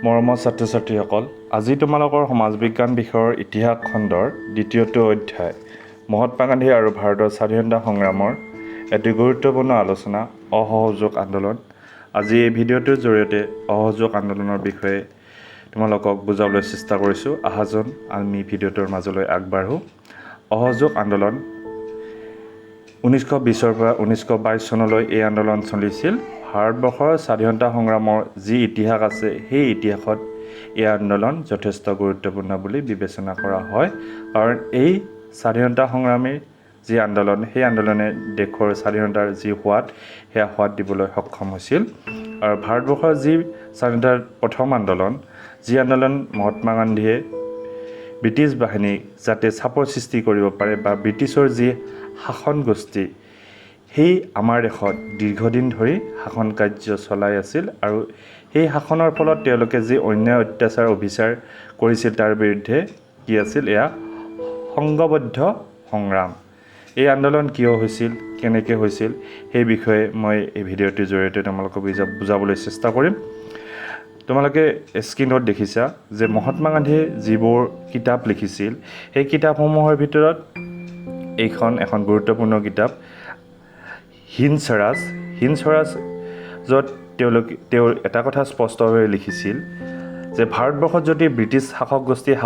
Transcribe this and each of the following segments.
মৰমৰ ছাত্ৰ-ছাত্ৰীসকল, আজি তোমালোকৰ সমাজ বিজ্ঞান বিষয়ৰ ইতিহাস খণ্ডৰ দ্বিতীয়টো অধ্যায় মহাত্মা গান্ধী আৰু ভাৰতৰ স্বাধীনতা সংগ্ৰামৰ এটি গুৰুত্বপূৰ্ণ আলোচনা অসহযোগ আন্দোলন। আজি এই ভিডিঅ'টোৰ জৰিয়তে অসহযোগ আন্দোলনৰ বিষয়ে তোমালোকক বুজাবলৈ চেষ্টা কৰিছোঁ। আহাজন আমি ভিডিঅ'টোৰ মাজলৈ আগবাঢ়োঁ। অসহযোগ আন্দোলন 1920 পৰা 1922 চনলৈ এই আন্দোলন চলিছিল। ভাৰতবৰ্ষৰ স্বাধীনতা সংগ্ৰামৰ যি ইতিহাস আছে সেই ইতিহাসত এই আন্দোলন যথেষ্ট গুৰুত্বপূৰ্ণ বুলি বিবেচনা কৰা হয়, কাৰণ এই স্বাধীনতা সংগ্ৰামীৰ যি আন্দোলন সেই আন্দোলনে দেশৰ স্বাধীনতাৰ যি সোৱাদ সেয়া সোৱাদ দিবলৈ সক্ষম হৈছিল। আৰু ভাৰতবৰ্ষৰ যি স্বাধীনতাৰ প্ৰথম আন্দোলন, যি আন্দোলন মহাত্মা গান্ধীয়ে ব্ৰিটিছ বাহিনীক যাতে চাপৰ সৃষ্টি কৰিব পাৰে বা ব্ৰিটিছৰ যি শাসন গোষ্ঠী সেই আমাৰ দেশত দীৰ্ঘদিন ধৰি শাসন কাৰ্য চলাই আছিল, আৰু সেই শাসনৰ ফলত তেওঁলোকে যি অন্যায় অত্যাচাৰ অবিচাৰ কৰিছিল তাৰ বিৰুদ্ধে কি আছিল, এয়া সংঘবদ্ধ সংগ্ৰাম। এই আন্দোলন কিয় হৈছিল, কেনেকৈ হৈছিল সেই বিষয়ে মই এই ভিডিঅ'টোৰ জৰিয়তে তোমালোকক বুজাবলৈ চেষ্টা কৰিম। তোমালোকে স্ক্ৰীনত দেখিছা যে মহাত্মা গান্ধীয়ে যিবোৰ কিতাপ লিখিছিল সেই কিতাপসমূহৰ ভিতৰত এইখন এখন গুৰুত্বপূৰ্ণ কিতাপ হিন্দ স্বৰাজত তেওঁ এটা কথা স্পষ্টভাৱে লিখিছিল যে ভাৰতবৰ্ষত যদি ব্ৰিটিছ শাসক গোষ্ঠীয়ে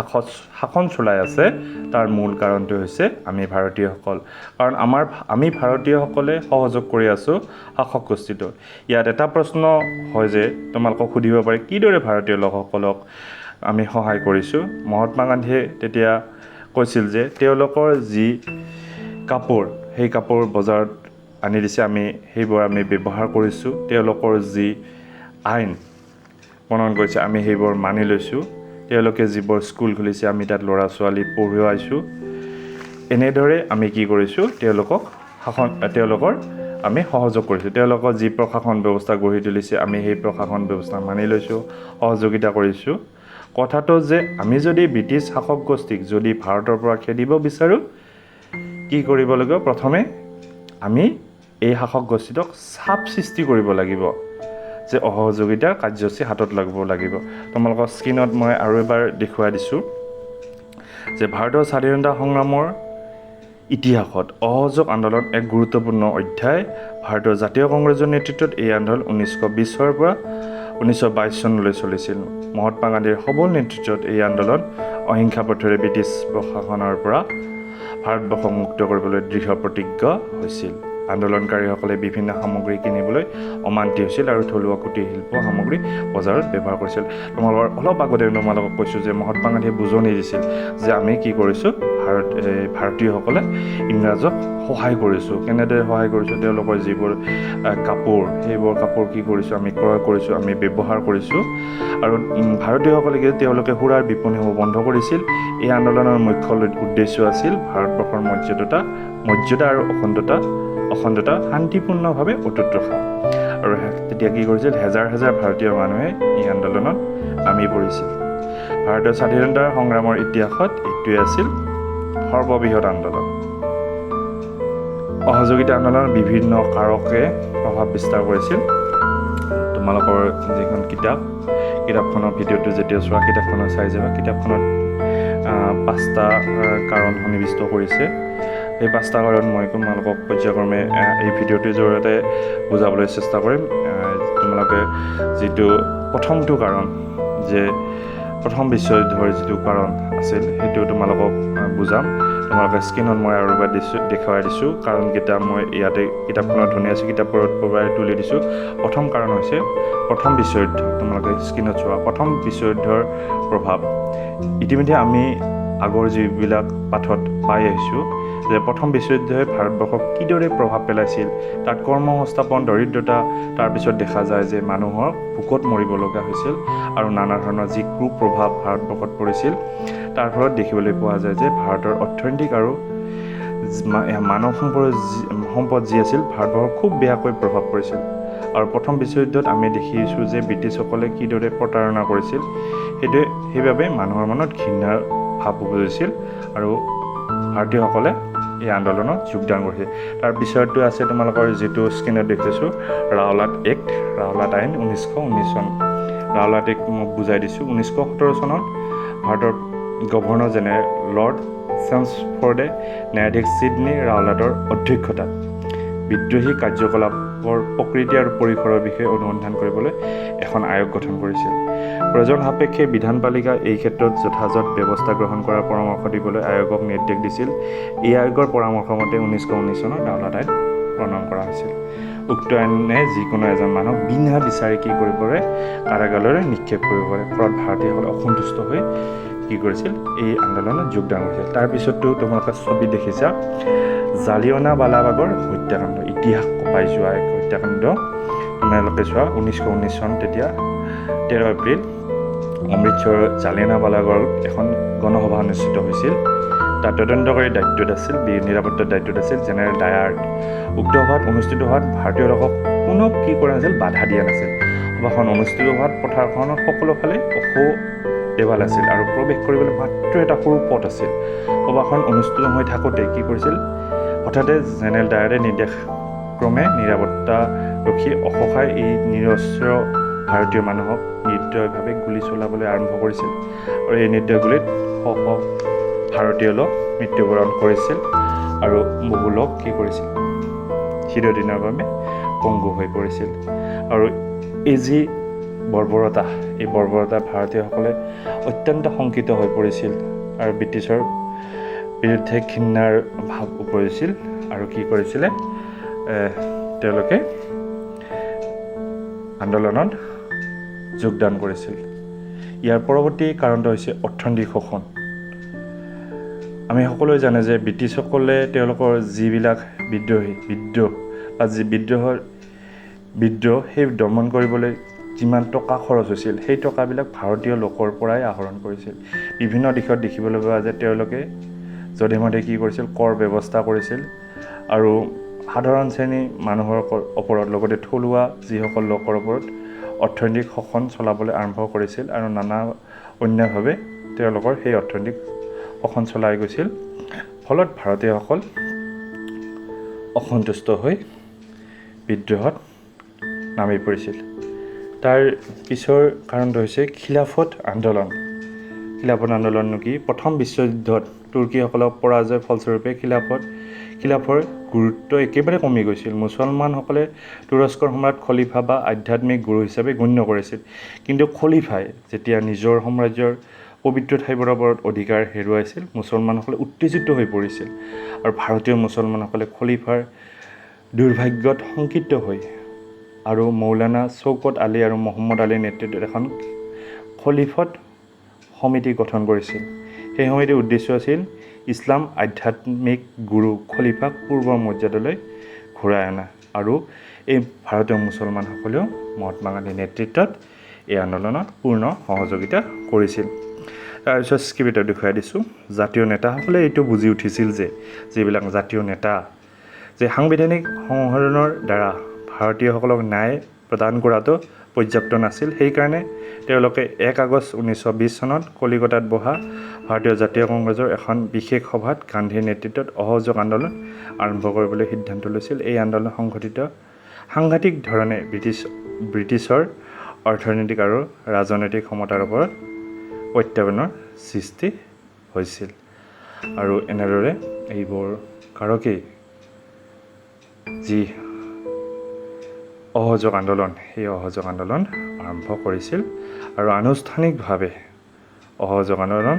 শাসন চলাই আছে তাৰ মূল কাৰণটো হৈছে আমি ভাৰতীয়সকল, কাৰণ আমি ভাৰতীয়সকলে সহযোগ কৰি আছোঁ শাসক গোষ্ঠীটোত। ইয়াত এটা প্ৰশ্ন হয় যে তোমালোকক সুধিব পাৰে কিদৰে ভাৰতীয় লোকসকলক আমি সহায় কৰিছোঁ। মহাত্মা গান্ধীয়ে তেতিয়া কৈছিল যে তেওঁলোকৰ যি কাপোৰ সেই কাপোৰ বজাৰত আনি দিছে, সেইবোৰ আমি ব্যৱহাৰ কৰিছোঁ। তেওঁলোকৰ যি আইন প্ৰণয়ন কৰিছে আমি সেইবোৰ মানি লৈছোঁ। তেওঁলোকে যিবোৰ স্কুল খুলিছে আমি তাত ল'ৰা ছোৱালী পঢ়ুৱাইছোঁ। এনেদৰে আমি কি কৰিছোঁ, তেওঁলোকৰ আমি সহযোগ কৰিছোঁ। তেওঁলোকৰ যি প্ৰশাসন ব্যৱস্থা গঢ়ি তুলিছে আমি সেই প্ৰশাসন ব্যৱস্থা মানি লৈছোঁ, সহযোগিতা কৰিছোঁ। কথাটো যে আমি যদি ব্ৰিটিছ শাসক গোষ্ঠীক যদি ভাৰতৰ পৰা খেদিব বিচাৰোঁ কি কৰিব লাগিব, প্ৰথমে আমি এই শাসক গোষ্ঠীটোক চাপ সৃষ্টি কৰিব লাগিব যে অসহযোগিতাৰ কাৰ্যসূচী হাতত ল'ব লাগিব। তোমালোকৰ স্ক্ৰীনত মই আৰু এবাৰ দেখুৱাই দিছোঁ যে ভাৰতৰ স্বাধীনতা সংগ্ৰামৰ ইতিহাসত অসহযোগ আন্দোলন এক গুৰুত্বপূৰ্ণ অধ্যায়। ভাৰতৰ জাতীয় কংগ্ৰেছৰ নেতৃত্বত এই আন্দোলন 1920 পৰা 1922 চনলৈ চলিছিল। মহাত্মা গান্ধীৰ সবল নেতৃত্বত এই আন্দোলন অহিংসা পথেৰে ব্ৰিটিছ প্ৰশাসনৰ পৰা ভাৰতবৰ্ষক মুক্ত কৰিবলৈ দৃঢ় প্ৰতিজ্ঞ হৈছিল। আন্দোলনকাৰীসকলে বিভিন্ন সামগ্ৰী কিনিবলৈ অমান্তি হৈছিল আৰু থলুৱা কুটীৰ শিল্প সামগ্ৰী বজাৰত ব্যৱহাৰ কৰিছিল। অলপ আগতে তোমালোকক কৈছোঁ যে মহাত্মা গান্ধীয়ে বুজনি দিছিল যে আমি কি কৰিছোঁ, ভাৰতীয়সকলে ইংৰাজক সহায় কৰিছোঁ। কেনেদৰে সহায় কৰিছোঁ, তেওঁলোকৰ যিবোৰ কাপোৰ সেইবোৰ কাপোৰ কি কৰিছোঁ, আমি ক্ৰয় কৰিছোঁ, আমি ব্যৱহাৰ কৰিছোঁ। আৰু ভাৰতীয়সকলে তেওঁলোকে সুৰাৰ বিপণীসমূহ বন্ধ কৰিছিল। এই আন্দোলনৰ মুখ্য উদ্দেশ্য আছিল ভাৰতবৰ্ষৰ মৰ্যাদা আৰু অখণ্ডতা শান্তিপূৰ্ণভাৱে অটুট ৰখা। আৰু তেতিয়া কি কৰিছিল, হেজাৰ হেজাৰ ভাৰতীয় মানুহে এই আন্দোলনত নামি পৰিছিল। ভাৰতৰ স্বাধীনতাৰ সংগ্ৰামৰ ইতিহাসত এইটোৱে আছিল সৰ্ববৃহৎ আন্দোলন। অসহযোগিতা আন্দোলনৰ বিভিন্ন কাৰকে প্ৰভাৱ বিস্তাৰ কৰিছিল। তোমালোকৰ যিখন কিতাপখনৰ ভিডিঅ'টো যেতিয়া চোৱা কিতাপখনত চাই যাবা, কিতাপখনত 5টা কাৰণ সন্নিৱিষ্ট কৰিছে। এই 5টা কাৰণ মই তোমালোকক পৰ্যায়ক্ৰমে এই ভিডিঅ'টোৰ জৰিয়তে বুজাবলৈ চেষ্টা কৰিম। তোমালোকে যিটো প্ৰথমটো কাৰণ যে প্ৰথম বিশ্বযুদ্ধৰ যিটো কাৰণ আছিল সেইটো তোমালোকক বুজাম। তোমালোকে স্ক্ৰীনত মই আৰু এবাৰ দেখুৱাই দিছোঁ কাৰণকেইটা মই ইয়াতে কিতাপখনত ধুনীয়াকৈ কিতাপবোৰত তুলি দিছোঁ। প্ৰথম কাৰণ হৈছে প্ৰথম বিশ্বযুদ্ধ। তোমালোকে স্ক্ৰীনত চোৱা প্ৰথম বিশ্বযুদ্ধৰ প্ৰভাৱ। ইতিমধ্যে আমি আগৰ যিবিলাক পাঠত পাই আহিছোঁ যে প্ৰথম বিশ্বযুদ্ধই ভাৰতবৰ্ষক কিদৰে প্ৰভাৱ পেলাইছিল। তাত কৰ্মসংস্থাপন, দৰিদ্ৰতা, তাৰপিছত দেখা যায় যে মানুহৰ ভোকত মৰিব লগা হৈছিল আৰু নানা ধৰণৰ যি কুপ্ৰভাৱ ভাৰতবৰ্ষত পৰিছিল। তাৰ ফলত দেখিবলৈ পোৱা যায় যে ভাৰতৰ অৰ্থনৈতিক আৰু মানৱ সম্পদ যি আছিল ভাৰতবৰ্ষৰ খুব বেয়াকৈ প্ৰভাৱ পৰিছিল। আৰু প্ৰথম বিশ্বযুদ্ধত আমি দেখিছোঁ যে ব্ৰিটিছসকলে কিদৰে প্ৰতাৰণা কৰিছিল। সেইবাবে মানুহৰ মনত ঘৃণাৰ ভাৱ উপজিছিল আৰু ভাৰতীয়সকলে এই আন্দোলনত যোগদান কৰিছিল। তাৰ পিছৰটো আছে তোমালোকৰ যিটো স্ক্ৰীনত দেখিছোঁ ৰাওলাট আইন 1919 চন। ৰাওলাটক মই বুজাই দিছোঁ। 1917 চনত ভাৰতৰ গভৰ্ণৰ জেনেৰেল লৰ্ড চেমছফৰ্ডে ন্যায়াধীশ ছিডনী ৰাওলাটৰ অধ্যক্ষতাত বিদ্ৰোহী কাৰ্যকলাপৰ প্ৰকৃতি আৰু পৰিসৰৰ বিষয়ে অনুসন্ধান কৰিবলৈ এখন আয়োগ গঠন কৰিছিল। প্ৰয়োজন সাপেক্ষে বিধানপালিকা এই ক্ষেত্ৰত যথাযথ ব্যৱস্থা গ্ৰহণ কৰাৰ পৰামৰ্শ দিবলৈ আয়োগক নিৰ্দেশ দিছিল। এই আয়োগৰ পৰামৰ্শ মতে 1919 চনত ৰাওলাট আইন প্ৰণয়ন কৰা হৈছিল। উক্ত আইনে যিকোনো এজন মানুহক বিনা বিচাৰে কি কৰিব পাৰে, কাৰাগাৰলৈ নিক্ষেপ কৰিব পাৰে। ফলত ভাৰতীয়সকলে অসন্তুষ্ট হৈ কি কৰিছিল, এই আন্দোলনত যোগদান কৰিছিল। তাৰপিছতো তোমালোকে ছবি দেখিছা, জালিয়ানাৱালাবাগৰ হত্যাকাণ্ড, ইতিহাস কঁপাই যোৱা এক হত্যাকাণ্ড তোমালোকে চোৱা। 1919 চন তেতিয়া 13 এপ্ৰিল অমৃতসৰৰ জালিয়ানাৱালাবাগৰ এখন গণসভা অনুষ্ঠিত হৈছিল। তাত তদন্তকাৰী দায়িত্বত আছিল, নিৰাপত্তাৰ দায়িত্বত আছিল জেনেৰেল ডায়াৰ্ড। উক্ত সভাত অনুষ্ঠিত হোৱাত ভাৰতীয় লোকক কোনো কি কৰা নাছিল, বাধা দিয়া নাছিল। সভাখন অনুষ্ঠিত হোৱাত পথাৰখনত সকলো ফালে ওখ দেৱাল আছিল আৰু প্ৰৱেশ কৰিবলৈ মাত্ৰ এটা সৰু পথ আছিল। সভাখন অনুষ্ঠিত হৈ থাকোঁতে কি কৰিছিল, হঠাতে জেনেৰেল ডায়াৰ্ডে নিৰ্দেশক্ৰমে নিৰাপত্তাৰক্ষী অসহায় এই নিৰস্ত্ৰ ভাৰতীয় মানুহক নিৰ্দয়ভাৱে গুলী চলাবলৈ আৰম্ভ কৰিছিল আৰু এই নিৰ্দয় গুলীত শ শ ভাৰতীয় লোক মৃত্যুবৰণ কৰিছিল আৰু বহু লোক কি কৰিছিল, চিৰদিনৰ বাবে পংগু হৈ পৰিছিল। আৰু এই যি বৰ্বৰতা, এই বৰ্বৰতা ভাৰতীয়সকলে অত্যন্ত শংকিত হৈ পৰিছিল আৰু ব্ৰিটিছৰ বিৰুদ্ধে ঘৃণাৰ ভাৱ উপজিছিল আৰু কি কৰিছিলে, তেওঁলোকে আন্দোলনত যোগদান কৰিছিল। ইয়াৰ পৰৱৰ্তী কাৰণটো হৈছে অৰ্থনৈতিক শোষণ। আমি সকলোৱে জানে যে ব্ৰিটিছসকলে তেওঁলোকৰ যিবিলাক বিদ্ৰোহ সেই দমন কৰিবলৈ যিমান টকা খৰচ হৈছিল, সেই টকাবিলাক ভাৰতীয় লোকৰ পৰাই আহৰণ কৰিছিল। বিভিন্ন দিশত দেখিবলৈ পোৱা যায় তেওঁলোকে যধে মধে কি কৰিছিল, কৰ ব্যৱস্থা কৰিছিল আৰু সাধাৰণ শ্ৰেণীৰ মানুহৰ ওপৰত লগতে থলুৱা যিসকল লোকৰ ওপৰত অৰ্থনৈতিক শোষণ চলাবলৈ আৰম্ভ কৰিছিল আৰু নানা অন্যভাৱে তেওঁলোকৰ সেই অৰ্থনৈতিক শোষণ চলাই গৈছিল। ফলত ভাৰতীয়সকল অসন্তুষ্ট হৈ বিদ্ৰোহত নামি পৰিছিল। তাৰ পিছৰ কাৰণটো হৈছে খিলাফত আন্দোলন। খিলাফত আন্দোলননো কি? প্ৰথম বিশ্বযুদ্ধত তুৰ্কীসকলক পৰাজয় ফলস্বৰূপে খিলাফৰ গুৰুত্ব একেবাৰে কমি গৈছিল। মুছলমানসকলে তুৰস্কৰ সম্ৰাট খলিফা বা আধ্যাত্মিক গুৰু হিচাপে গণ্য কৰিছিল। কিন্তু খলিফাই যেতিয়া নিজৰ সাম্ৰাজ্যৰ পবিত্ৰ ঠাইবোৰৰ ওপৰত অধিকাৰ হেৰুৱাইছিল, মুছলমানসকলে উত্তেজিত হৈ পৰিছিল আৰু ভাৰতীয় মুছলমানসকলে খলিফাৰ দুৰ্ভাগ্যত শংকিত হৈ আৰু মৌলানা চৌকত আলী আৰু মহম্মদ আলীৰ নেতৃত্বত এখন খলিফত সমিতি গঠন কৰিছিল। সেই সমিতিৰ উদ্দেশ্য আছিল ইছলাম আধ্যাত্মিক গুৰু খলিফাক পূৰ্বৰ মৰ্যাদালৈ ঘূৰাই অনা আৰু এই ভাৰতীয় মুছলমানসকলেও মহাত্মা গান্ধীৰ নেতৃত্বত এই আন্দোলনত পূৰ্ণ সহযোগিতা কৰিছিল। তাৰপিছত স্ক্ৰিপ্টত দেখুৱাই দিছোঁ, জাতীয় নেতাসকলে এইটো বুজি উঠিছিল যে যিবিলাক জাতীয় নেতা যে সাংবিধানিক সংশোধনৰ দ্বাৰা ভাৰতীয়সকলক ন্যায় প্ৰদান কৰাটো পৰ্যাপ্ত নাছিল। সেইকাৰণে তেওঁলোকে 1 আগষ্ট 1920 চনত কলিকতাত বহা ভাৰতীয় জাতীয় কংগ্ৰেছৰ এখন বিশেষ সভাত গান্ধীৰ নেতৃত্বত অসহযোগ আন্দোলন আৰম্ভ কৰিবলৈ সিদ্ধান্ত লৈছিল। এই আন্দোলন সংঘটিত সাংঘাতিক ধৰণে ব্ৰিটিছৰ অৰ্থনৈতিক আৰু ৰাজনৈতিক ক্ষমতাৰ ওপৰত প্ৰত্যাহ্বানৰ সৃষ্টি হৈছিল আৰু এনেদৰে এইবোৰ কাৰকেই যি অসহযোগ আন্দোলন, সেই অসহযোগ আন্দোলন আৰম্ভ কৰিছিল আৰু আনুষ্ঠানিকভাৱে অসহযোগ আন্দোলন